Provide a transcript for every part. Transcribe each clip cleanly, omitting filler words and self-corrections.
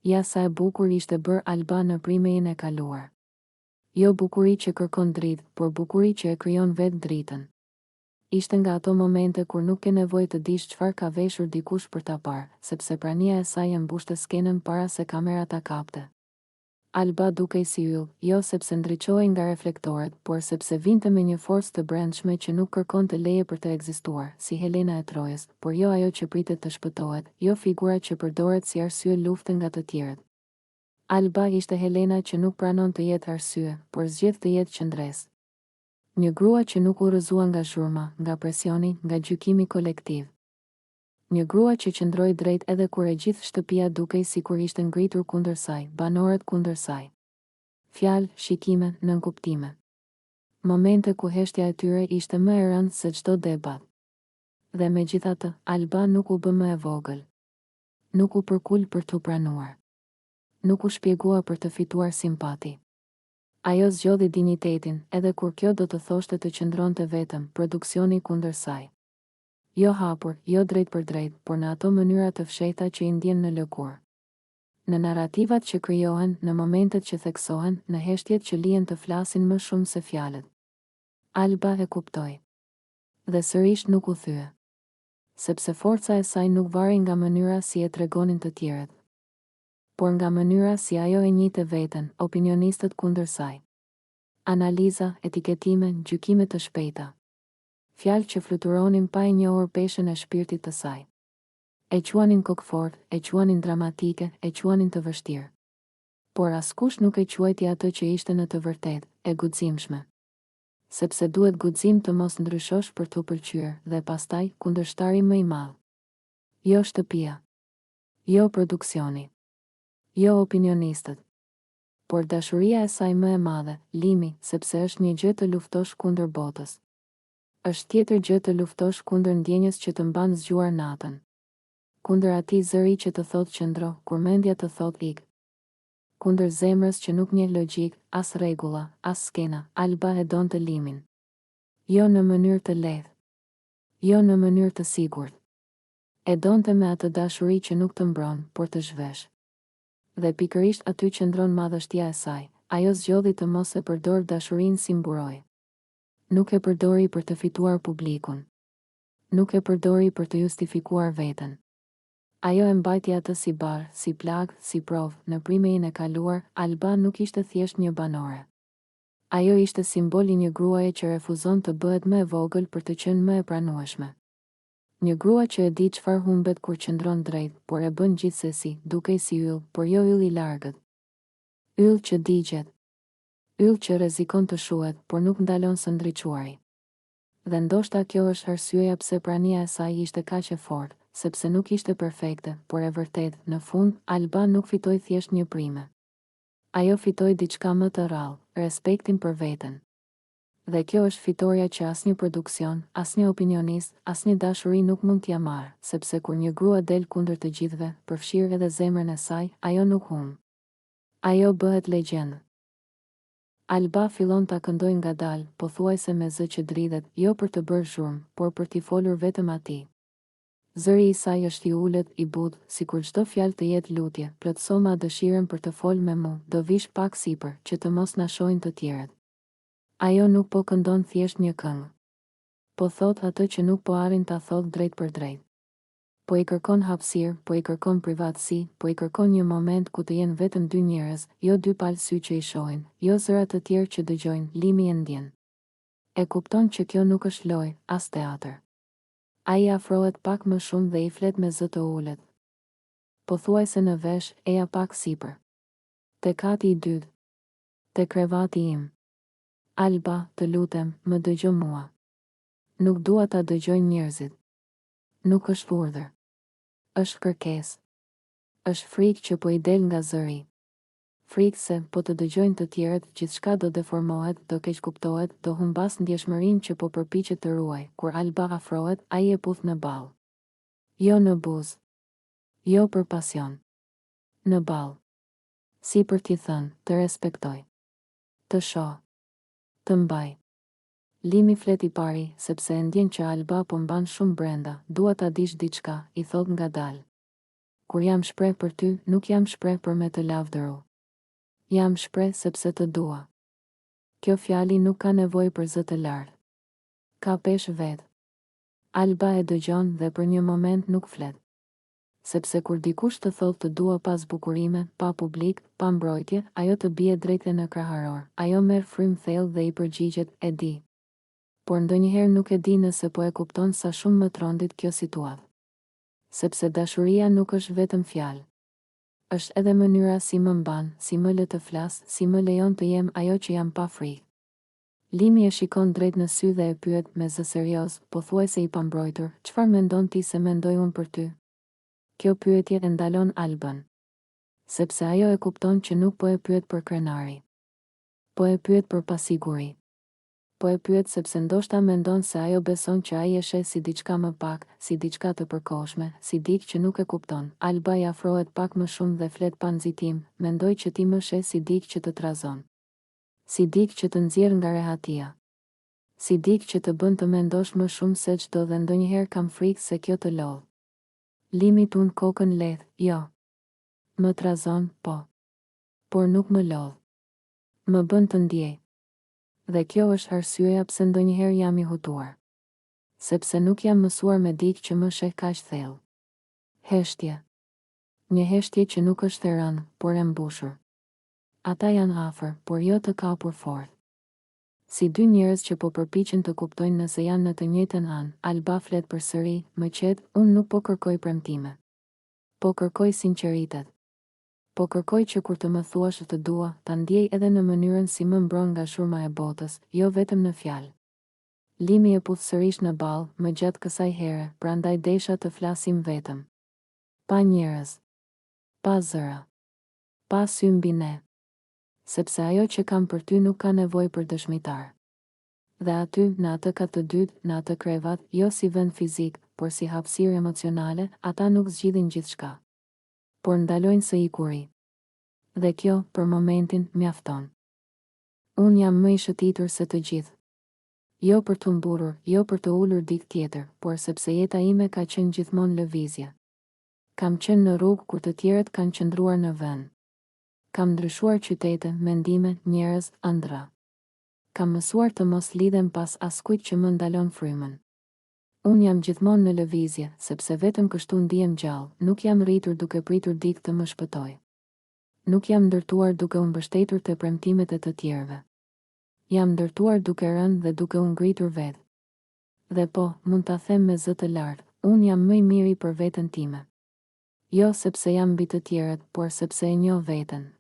Ja sa e bukur ishte bërë Alba në primejen e kaluar. Jo bukuri që kërkon dritë, por bukuri që e krijon vetë dritën. Ishte nga ato momente kur nuk ke nevojë të dish çfarë ka veshur dikush për ta parë, sepse prania e saj e mbushte skenën para se kamera ta kapte. Alba dukej si yll, jo sepse ndriçohej nga reflektorët, por sepse vinte me një forcë të brendshme që nuk kërkonte leje për të ekzistuar, si Helena e Trojës, por jo ajo që pritet të shpëtohet, jo figura që përdoret si arsye lufte nga të tjerët. Alba ishte Helena që nuk pranon të jetë arsye, por zgjedh të jetë qëndres. Një grua që nuk u rrëzua nga zhurma, nga presioni, nga gjykimi kolektiv. Një grua që qëndroi drejt edhe kur e gjithë shtëpia dukej sikur ishte ngritur kundër saj, banorët kundër saj. Fjalë, shikime, nënkuptime. Momente ku heshtja e tyre ishte më e rëndë se çdo debat. Dhe megjithatë, Alba nuk u bë më e vogël. Nuk u përkul për t'u pranuar. Nuk u shpjegua për të fituar simpati. Ajo zgjodhi dinjitetin, edhe kur kjo do të thoshte të qëndronte vetëm, produksioni kundër saj. Jo hapur, jo drejt për drejt, por në ato mënyra të fshehta që i ndjen në lëkurë. Në narrativat që krijohen, në momentet që theksohen, në heshtjet që lihen të flasin më shumë se fjalët. Alba e kuptoi. Dhe sërish nuk u thye. Sepse forca e saj nuk varri nga mënyra si e tregonin të tjerët, por nga mënyra si ajo e njihte veten, opinionistët kundër saj. Analiza, etiketime, gjykime të shpejta. Fjalë që fluturonin pa e njohur peshën e shpirtit të saj. E quanin kokfort, e quanin dramatike, e quanin të vështirë. Por askush nuk e quajti atë që ishte në të vërtetë, e guximshme. Sepse duhet guxim të mos ndryshosh për t'u pëlqyer, dhe pastaj kundërshtari më i madh. Jo shtëpia. Jo produksioni. Jo opinionistët. Por dashuria e saj më e madhe, limi, sepse është një gjë të luftosh kundër botës. Është tjetër gjë të luftosh kundër ndjenjës që të mban zgjuar natën. Kundër atij zëri që të thot qëndro, kur mendja të thot ik. Kundër zemrës që nuk njeh logjik, as rregulla, as skena, Alba e donte limin. Jo në mënyrë të lehtë. Jo në mënyrë të sigurt. E donte me atë dashuri që nuk të mbron, por të zhvesh. Dhe pikërisht aty qëndron madhështia e saj, ajo zgjodhi të mos e përdor dashurinë si mburoj. Nuk e përdori për të fituar publikun. Nuk e përdori për të justifikuar veten. Ajo e mbajti atë si barë, si plagë, si provë, në primejen e kaluar, Alba nuk ishte thjesht një banore. Ajo ishte simboli një gruaje që refuzon të bëhet më e vogël për të qenë më e pranueshme. Një grua që e di çfarë humbet kur qëndron drejt, por e bën gjithsesi, dukej si yll, por jo yll i largët. Yll që digjet. Yll që rrezikon të shuhet, por nuk ndalon së ndriçuari. Dhe ndoshta kjo është arsyeja pse prania e saj ishte kaq e fortë, sepse nuk ishte perfekte, por e vërtet, në fund, Alba nuk fitoi thjesht një prime. Ajo fitoi diçka më të rrallë, respektin për veten. Dhe kjo është fitoria që asnjë produksion, asnjë opinionist, asnjë dashuri nuk mund t'ia marrë, sepse kur një grua del kundër të gjithëve, përfshirë edhe zemrën e saj, ajo nuk humb. Ajo bëhet legjendë. Alba fillon ta këndojë ngadalë, pothuajse me zë që dridhet, jo për të bërë zhurmë, por për t'i folur vetëm atij. Zëri i saj është i ulët, i butë, sikur çdo fjalë të jetë lutje, plotëso ma dëshirën për të folë me mu, do vish pak sipër, që të mos na shohin të tjerët. Ajo nuk po këndon thjesht një këngë. Po thot atë që nuk po arrin ta thot drejt për drejt. Po i kërkon hapësirë, po i kërkon privatësi, po i kërkon një moment ku të jenë vetëm dy njerëz, jo dy palë sy që i shohin, jo zëra të tjerë që dëgjojnë, limi e ndjen. E kupton që kjo nuk është lojë, as teatër. Ai afrohet pak më shumë dhe i flet me zë të ulët. Pothuajse në vesh, eja pak sipër. Te kati i dytë. Te krevati im. Alba, të lutem, më dëgjo mua. Nuk dua ta dëgjojnë njerëzit. Nuk është urdhër. Është kërkesë. Është frikë që po i del nga zëri. Frikë se, po të dëgjojnë të tjerët, gjithçka do deformohet, do keq kuptohet, do humbas ndjeshmërinë që po përpiqet të ruaj. Kur Alba afrohet, ai e puth në ballë. Jo në buzë. Jo për pasion. Në ballë. Si për t'i thënë, të respektoj. Të shoh. Të mbaj. Limi flet i pari, sepse e ndjen që Alba po mban shumë brenda, dua ta dish diçka, i thot ngadalë. Kur jam shpreh për ty, nuk jam shpreh për me të lavdëru. Jam shpreh sepse të dua. Kjo fjali nuk ka nevojë për zë të lartë. Ka peshë vetë. Alba e dëgjon dhe për një moment nuk flet. Sepse kur dikush të thotë të dua pa zbukurime, pa publik, pa mbrojtje, ajo të bie drejtë në kraharor. Ajo merr frym thellë dhe i përgjigjet, e di. Por ndonjëherë nuk e di nëse po e kupton sa shumë më trondit kjo situatë. Sepse dashuria nuk është vetëm fjalë. Është edhe mënyra si më mban, si më lë të flas, si më lejon të jem ajo që jam pa frikë. Limi e shikon drejt në sy dhe e pyet me zë serioz, pothuajse i pambrojtur, çfarë mendon ti se mendoj unë për ty? Kjo pyetje e ndalon Albën. Sepse ajo e kupton që nuk po e pyet për krenari. Po e pyet për pasiguri. Po e pyet sepse ndoshta mendon se ajo beson që ai e sheh si diçka më pak, si diçka të përkohshme, si dikë që nuk e kupton. Alba i afrohet pak më shumë dhe flet pa nxitim, mendoj që ti më sheh si dikë që të trazon. Si dikë që të nxjerr nga rehatia. Si dikë që të bën të mendosh më shumë se çdo dhe ndonjëherë kam frikë se kjo të lodh. Limi tun kokën lehtë, jo. Më trazon, po. Por nuk më lodh. Më bën të ndjej. Dhe kjo është arsyeja pse ndonjëherë jam i hutuar. Sepse nuk jam mësuar me dikë që më sheh kaq thellë. Heshtje. Një heshtje që nuk është e rëndë, por e mbushur. Ata janë afër, por jo të kapur fort. Si dy njerëz që po përpiqen të kuptojnë nëse janë në të njëjtën anë, Alba flet përsëri, më qet, unë nuk po kërkoj premtime. Po kërkoj sinqeritet. Po kërkoj që kur të më thuash të dua, ta ndjej edhe në mënyrën si më mbron nga shurma e botës, jo vetëm në fjalë. Limi e puth sërish në ballë, më gjatë kësaj here, prandaj desha të flasim vetëm. Pa njerëz. Pa zëra. Pa sy mbi ne. Sepse ajo që kam për ty nuk ka nevojë për dëshmitar. Dhe aty, në atë kat të dytë, në atë krevat, jo si vend fizik, por si hapësirë emocionale, ata nuk zgjidhin gjithçka. Por ndalojnë së ikuri. Dhe kjo, për momentin, mjafton. Unë jam më i shëtitur se të gjithë. Jo për të mburur, jo për të ulur dikë tjetër, por sepse jeta ime ka qenë gjithmonë lëvizje. Kam qenë në rrugë kur të tjerët kanë qëndruar në vend. Kam ndryshuar qytete, mendime, njerëz, ëndra. Kam mësuar të mos lidhem pas askujt që më ndalon frymën. Unë jam gjithmonë në lëvizje, sepse vetëm kështu ndihem gjallë, nuk jam rritur duke pritur dikë të më shpëtoj. Nuk jam ndërtuar duke u mbështetur te premtimet e të tjerëve. Jam ndërtuar duke rënë dhe duke u ngritur vetë. Dhe po, mund ta them me zë të lartë, unë jam më i miri për veten time. Jo sepse jam mbi të tjerët, por sepse e njoh veten.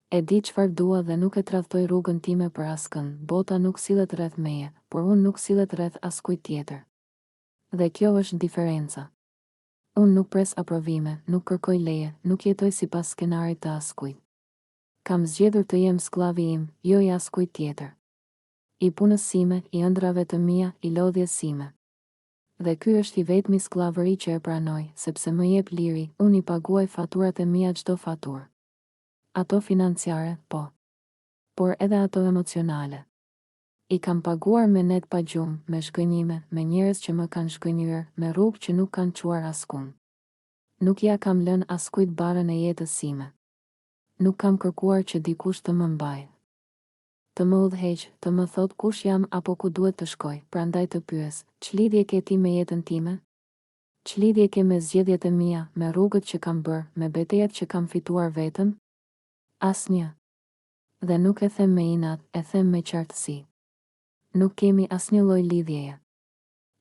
E di çfarë dua dhe nuk e tradhtoj rrugën time për askënd. Bota nuk sillet rreth meje, por unë nuk sillet rreth askujt tjetër. Dhe kjo është diferenca. Unë nuk pres aprovime, nuk kërkoj leje, nuk jetoj sipas skenarit të askujt. Kam zgjedhur të jem skllavi im, jo i askujt tjetër. I punës sime, i ëndrave të mia, i lodhjes sime. Dhe ky është i vetmi skllavëri që e pranoj, sepse më jep liri, unë i paguaj faturat e mia çdo faturë. Ato financiare, po. Por edhe ato emocionale. I kam paguar me net pa gjumë, me shgënjime, me njerëz që më kanë shgënjur, me rrugë që nuk kanë çuar askund. Nuk ja kam lënë askujt barën e jetës sime. Nuk kam kërkuar që dikush të më mbajë. Të më udhëheq, të më thot kush jam apo ku duhet të shkoj, prandaj të pyes, ç'lidhje ke ti me jetën time? Ç'lidhje ke me zgjedhjet e mia, me rrugët që kam bërë, me betejat që kam fituar vetëm? Asnjë. Dhe nuk e them me inat, e them me qartësi. Nuk kemi asnjë lloj lidhjeje.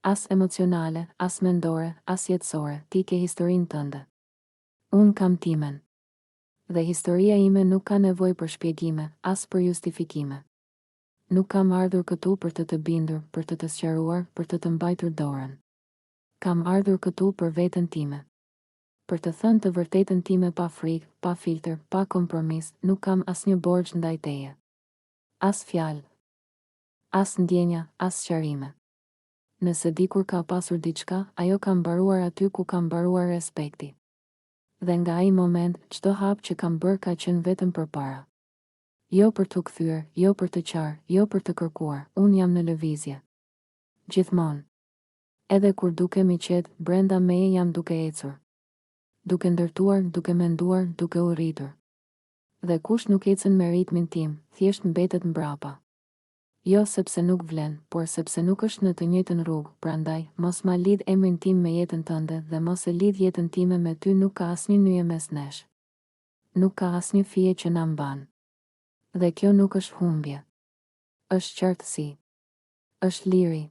As emocionale, as mendore, as jetësore, ti ke historinë tënde. Unë kam timen. Dhe historia ime nuk ka nevojë për shpjegime, as për justifikime. Nuk kam ardhur këtu për të bindur, për të sqaruar, për të mbajtur dorën. Kam ardhur këtu për veten time. Për të thënë të vërtetën time pa frikë, pa filtër, pa kompromis, nuk kam asnjë borxh ndaj teje. As fjalë, as ndjenja, as sqarime. Nëse dikur ka pasur diçka, ajo ka mbaruar aty ku ka mbaruar respekti. Dhe nga ai moment, çdo hap që kam bërë ka qenë vetëm përpara. Jo për të kthyer, jo për të qarë, jo për të kërkuar, unë jam në lëvizje. Gjithmonë. Edhe kur dukem i qetë, brenda meje jam duke ecur. duke ndërtuar, duke menduar, duke u rritur. Dhe kush nuk ecën me ritmin tim, thjesht mbetet mbrapa. Jo sepse nuk vlen, por sepse nuk është në të njëjtën rrugë, prandaj, mos ma lidh emrin tim me jetën tënde dhe mos e lidh jetën time me ty, nuk ka asnjë nyje mes nesh. Nuk ka asnjë fije që na mban. Dhe kjo nuk është humbje. Është qartësi. Është liri.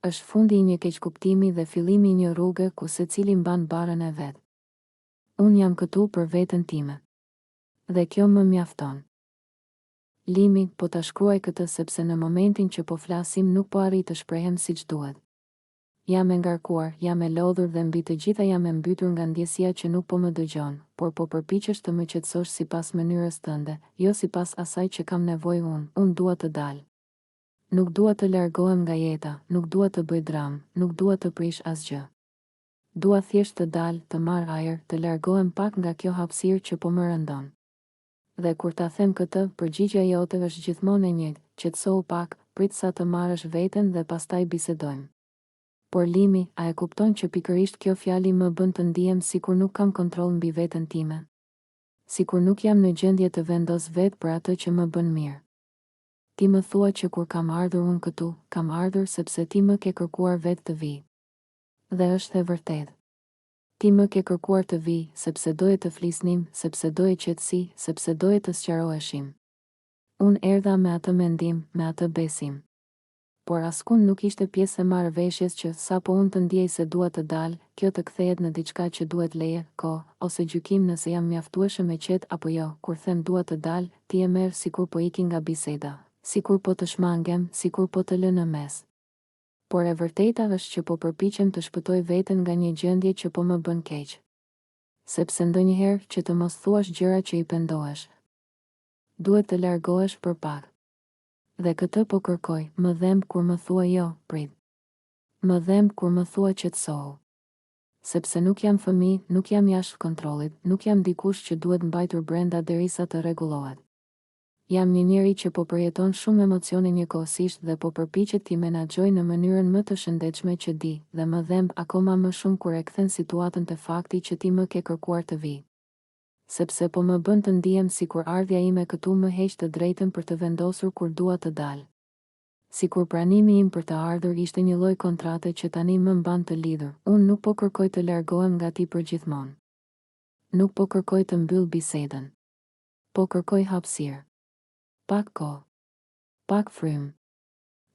Është fundi i një keqkuptimi dhe fillimi i një rruge ku secili mban barën e vet. Unë jam këtu për veten time. Dhe kjo më mjafton. Limi, po ta shkruaj këtë sepse në momentin që po flasim nuk po arrit të shprehem siç duhet. Jam e ngarkuar, jam e lodhur dhe mbi të gjitha jam e mbytur nga ndjesia që nuk po më dëgjon, por po përpiqesh të më qetësosh sipas mënyrës tënde, jo sipas asaj që kam nevojë unë. Unë dua të dal. Nuk dua të largohem nga jeta, nuk dua të bëj dram, nuk dua të prish asgjë. Dua thjesht të dal, të marr ajër, të largohem pak nga kjo hapësirë që po më rëndon. Dhe kur ta them këtë, përgjigjja jote është gjithmonë e njëjtë, qetësohu pak, prit sa të marrësh veten dhe pastaj bisedojmë. Por Limi, a e kupton që pikërisht kjo fjali më bën të ndihem sikur nuk kam kontroll mbi veten time? Sikur nuk jam në gjendje të vendos vetë për atë që më bën mirë. Ti më thua që kur kam ardhur unë këtu, kam ardhur sepse ti më ke kërkuar vetë të vi. Dhe është e vërtetë. Ti më ke kërkuar të vi, sepse doje të flisnim, sepse doje qetësi, sepse doje të sqaroheshim. Unë erdha me atë mendim, me atë besim. Por askund nuk ishte pjesë e marrëveshjes që sapo unë të ndjej se dua të dal, kjo të kthehet në diçka që duhet leje, kohë, ose gjykim nëse jam mjaftueshëm e qetë apo jo. Kur them dua të dal, ti e merr sikur po iki nga biseda, sikur po të shmangem, sikur po të lë në mes. Por e vërteta është që po përpiqem të shpëtoj veten nga një gjendje që po më bën keq. Sepse ndonjëherë që të mos thuash gjëra që i pendohesh. Duhet të largohesh për pak. Dhe këtë po kërkoj, më dhem kur më thua jo, prit. Më dhem kur më thua qetësohu. Sepse nuk jam fëmijë, nuk jam jashtë kontrollit, nuk jam dikush që duhet mbajtur brenda derisa të rregullohet. Jam një njeri që po përjeton shumë emocione njëkohësisht dhe po përpiqet t'i menaxhoj në mënyrën më të shëndetshme që di, dhe më dhemb akoma më shumë kur e kthen situatën te fakti që ti më ke kërkuar të vi. Sepse po më bën të ndihem sikur ardhja ime këtu më heq të drejtën për të vendosur kur dua të dal. Sikur pranimi im për të ardhur ishte një lloj kontrate që tani më mban të lidhur. Unë nuk po kërkoj të largohem nga ti përgjithmonë. Nuk po kërkoj të mbyll bisedën. Po kërkoj hapësirë. Pak kohë, pak frym.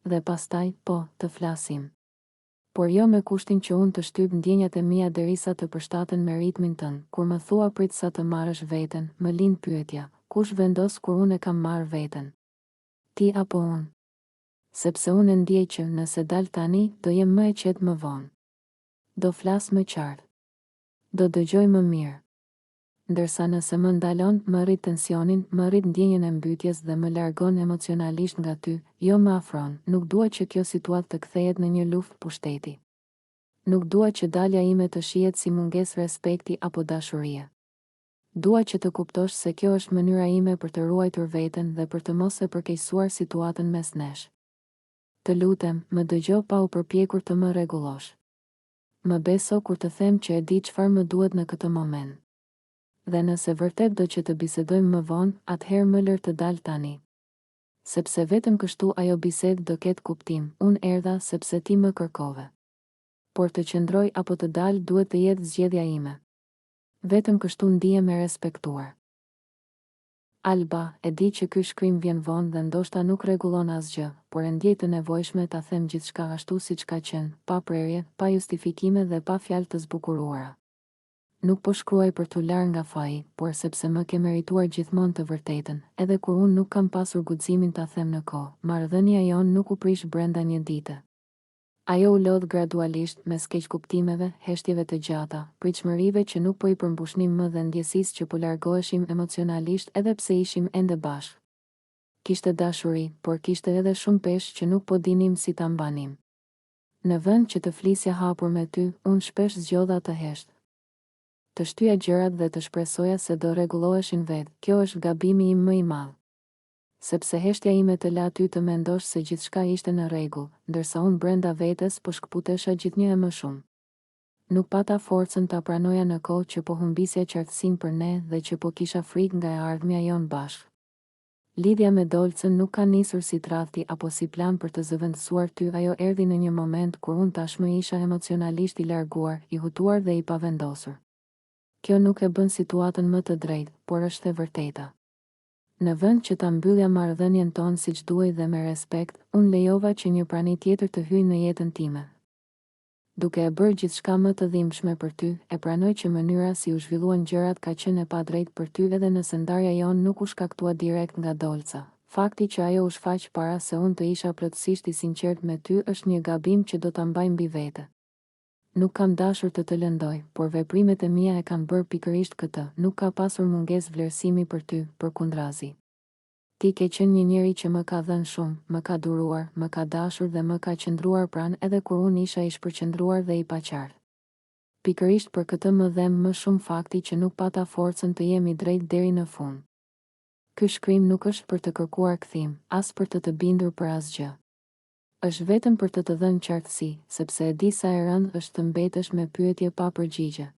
Dhe pastaj, po, të flasim. Por jo me kushtin që unë të shtyp ndjenjat e mia derisa të përshtaten me ritmin tënd. Kur më thua prit sa të marrësh veten, më lind pyetja, kush vendos kur unë e kam marrë veten? Ti apo unë? Sepse unë e ndjej që nëse dal tani, do jem më e qetë më vonë. Do flas më qartë. Do dëgjoj më mirë. Ndërsa nëse më ndalon, më rrit tensionin, më rrit ndjenjën e mbytjes dhe më largon emocionalisht nga ty, jo më afron. Nuk dua që kjo situatë të kthehet në një luftë pushteti. Nuk dua që dalja ime të shihet si mungesë respekti apo dashurie. Dua që të kuptosh se kjo është mënyra ime për të ruajtur veten dhe për të mos e përkeqësuar situatën mes nesh. Të lutem, më dëgjo pa u përpjekur të më rregullosh. Më beso kur të them që e di çfarë më duhet në këtë moment. Dhe nëse vërtet do që të bisedojmë më vonë, atëherë më lër të dal tani. Sepse vetëm kështu ajo bisedë do ketë kuptim. Unë erdha sepse ti më kërkove. Por të qëndroj apo të dal duhet të jetë zgjedhja ime. Vetëm kështu ndihem e respektuar. Alba, e di që ky shkrim vjen vonë dhe ndoshta nuk rregullon asgjë, por e ndjej të nevojshme ta them gjithçka ashtu siç ka qenë, pa prerje, pa justifikime dhe pa fjalë të zbukuruara. Nuk po shkruaj për t'u larë nga faji, por sepse më ke merituar gjithmonë të vërtetën, edhe kur unë nuk kam pasur guximin ta them në kohë. Marrëdhënia jonë nuk u prish brenda një dite. Ajo u lodh gradualisht, mes keqkuptimeve, heshtjeve të gjata, pritshmërive që nuk po i përmbushnim më dhe ndjesisë që po largoheshim emocionalisht edhe pse ishim ende bashkë. Kishte dashuri, por kishte edhe shumë peshë që nuk po dinim si ta mbanim. Në vend që të flisja hapur me ty, unë shpesh zgjodha të heshtë. Të shtyja gjërat dhe të shpresoja se do rregulloheshin vetë. Kjo është gabimi im më i madh. Sepse heshtja ime të la ty të mendosh se gjithçka ishte në rregull, ndërsa unë brenda vetes po shkputesha gjithnjë e më shumë. Nuk pata forcën ta pranoja në kohë që po humbisja qartësinë për ne dhe që po kisha frikë nga e ardhmja jonë bashkë. Lidhja me Dolcën nuk ka nisur si tradhti apo si plan për të zëvendësuar ty, ajo erdhi në një moment kur unë tashmë isha emocionalisht i larguar, i hutuar dhe i pavendosur. Kjo nuk e bën situatën më të drejtë, por është e vërteta. Në vend që ta mbyllja marrëdhënien tonë siç duhej dhe me respekt, unë lejova që një prani tjetër të hyjë në jetën time. Duke e bërë gjithçka më të dhimbshme për ty, e pranoj që mënyra si u zhvilluan gjërat ka qenë e padrejtë për ty edhe nëse ndarja jonë nuk u shkaktua direkt nga Dolca. Fakti që ajo u shfaq para se unë të isha plotësisht i sinqert me ty është një gabim që do ta mbaj mbi vete. Nuk kam dashur të të lëndoj, por veprimet e mia e kanë bërë pikërisht këtë. Nuk ka pasur mungesë vlerësimi për ty, përkundrazi. Ti ke qenë një njeri që më ka dhënë shumë, më ka duruar, më ka dashur dhe më ka qëndruar pranë edhe kur unë isha i shpërqendruar dhe i paqartë. Pikërisht për këtë më dhem më shumë fakti që nuk pata forcën të jemi drejt deri në fund. Ky shkrim nuk është për të kërkuar kthim, as për të bindur për asgjë. Është vetëm për të dhënë qartësi, sepse e di sa e rëndë është të mbetesh me pyetje pa përgjigje.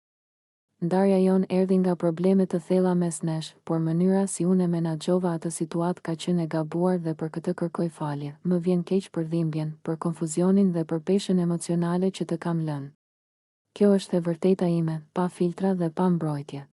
Ndarja jonë erdhi nga probleme të thella mes nesh, por mënyra si unë e menaxhova atë situatë ka qenë e gabuar dhe për këtë kërkoj falje. Më vjen keq për dhimbjen, për konfuzionin dhe për peshën emocionale që të kam lënë. Kjo është e vërteta ime, pa filtra dhe pa mbrojtje.